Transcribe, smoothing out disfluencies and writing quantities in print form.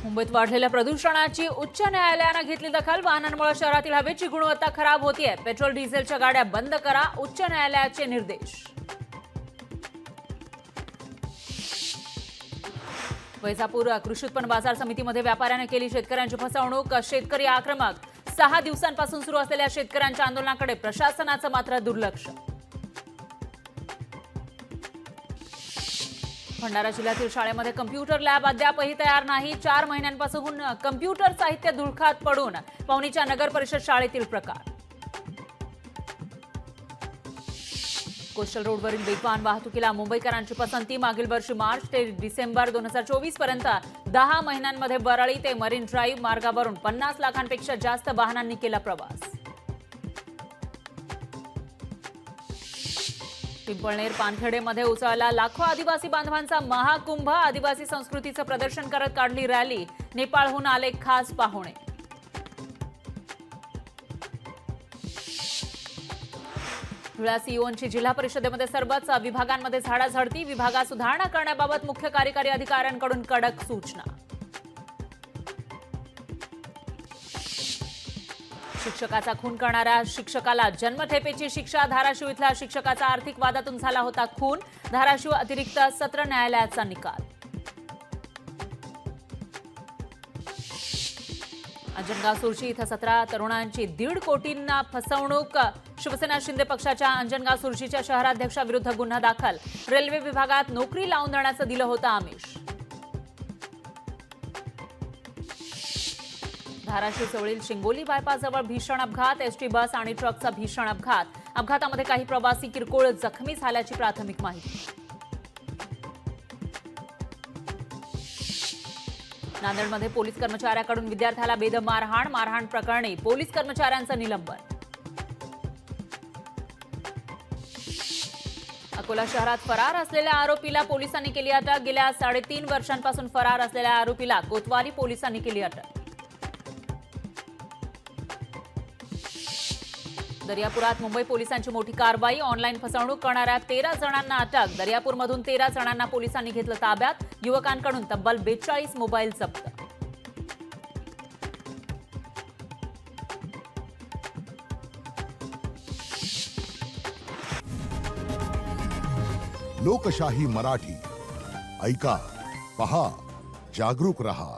मुंबईत वाढलेल्या प्रदूषणाची उच्च न्यायालयाने घेतली दखल। वाहनांमुळे शहरातील हवेची गुणवत्ता खराब होतीये। पेट्रोल डिझेलच्या गाड्या बंद करा, उच्च न्यायालयाचे निर्देश। वैजापूर कृषी उत्पन्न बाजार समितीमध्ये व्यापाऱ्याने केली शेतकऱ्यांची फसवणूक। शेतकरी आक्रमक। 6 दिवसांपासून सुरू असलेल्या शेतकऱ्यांच्या आंदोलनाकडे प्रशासनाचं मात्र दुर्लक्ष। भंडारा जिल्ह्यातील शाळेमध्ये कम्प्युटर लॅब अद्यापही तयार नाही। 4 महिन्यांपासून कम्प्युटर साहित्य धुळखात पडून पवनीच्या नगर परिषद शाळेतील प्रकार। कोस्टल रोडवरील वेगवान वाहतुकीला मुंबईकरांची पसंती। मागील वर्षी मार्च ते डिसेंबर 2024 पर्यंत 10 महिन्यांमध्ये वरळी ते मरीन ड्राईव्ह मार्गावरून 50 लाखांपेक्षा जास्त वाहनांनी केला प्रवास। पिंपळनेर पानखेडेमध्ये उसळला लाखो आदिवासी बांधवांचा महाकुंभ। आदिवासी संस्कृतीचं प्रदर्शन करत काढली रॅली। नेपाळहून आले खास पाहुणे। धुळ्यात सीईओंची जिल्हा परिषदेमध्ये सर्वच विभागांमध्ये झाडाझडती। विभागात सुधारणा करण्याबाबत मुख्य कार्यकारी अधिकाऱ्यांकडून कडक सूचना। शिक्षकाचा खून करणाऱ्या शिक्षकाला जन्मठेपेची शिक्षा। धाराशिव इथल्या शिक्षकाचा आर्थिक वादातून झाला होता खून। धाराशिव अतिरिक्त सत्र न्यायालयाचा निकाल। अंजनगाव सुर्जी इथं 17 तरुणांची 1.5 कोटींना फसवणूक। शिवसेना शिंदे पक्षाच्या अंजनगाव सुर्जीच्या शहराध्यक्षाविरुद्ध गुन्हा दाखल। रेल्वे विभागात नोकरी लावून देण्याचं दिलं होतं आमिष। धाराशिव जवळील शिंगोली बायपासजवळ भीषण अपघात। एसटी बस आणि ट्रकचा भीषण अपघात। अपघातामध्ये काही प्रवासी किरकोळ जखमी झाल्याची प्राथमिक माहिती। नांदेडमध्ये पोलीस कर्मचाऱ्याकडून विद्यार्थ्याला बेदम मारहाण। मारहाण प्रकरणी पोलीस कर्मचाऱ्यांचं निलंबन। अकोला शहरात फरार असलेल्या आरोपीला पोलिसांनी केली अटक। गेल्या 3.5 वर्षांपासून फरार असलेल्या आरोपीला कोतवाली पोलिसांनी केली अटक। दर्यापुरात मुंबई पोलिसांची मोठी कारवाई। ऑनलाईन फसवणूक करणाऱ्या 13 जणांना अटक। दर्यापूरमधून 13 जणांना पोलिसांनी घेतलं ताब्यात। युवकांकडून तब्बल 42 मोबाईल जप्त। लोकशाही मराठी ऐका, पहा, जागरूक रहा।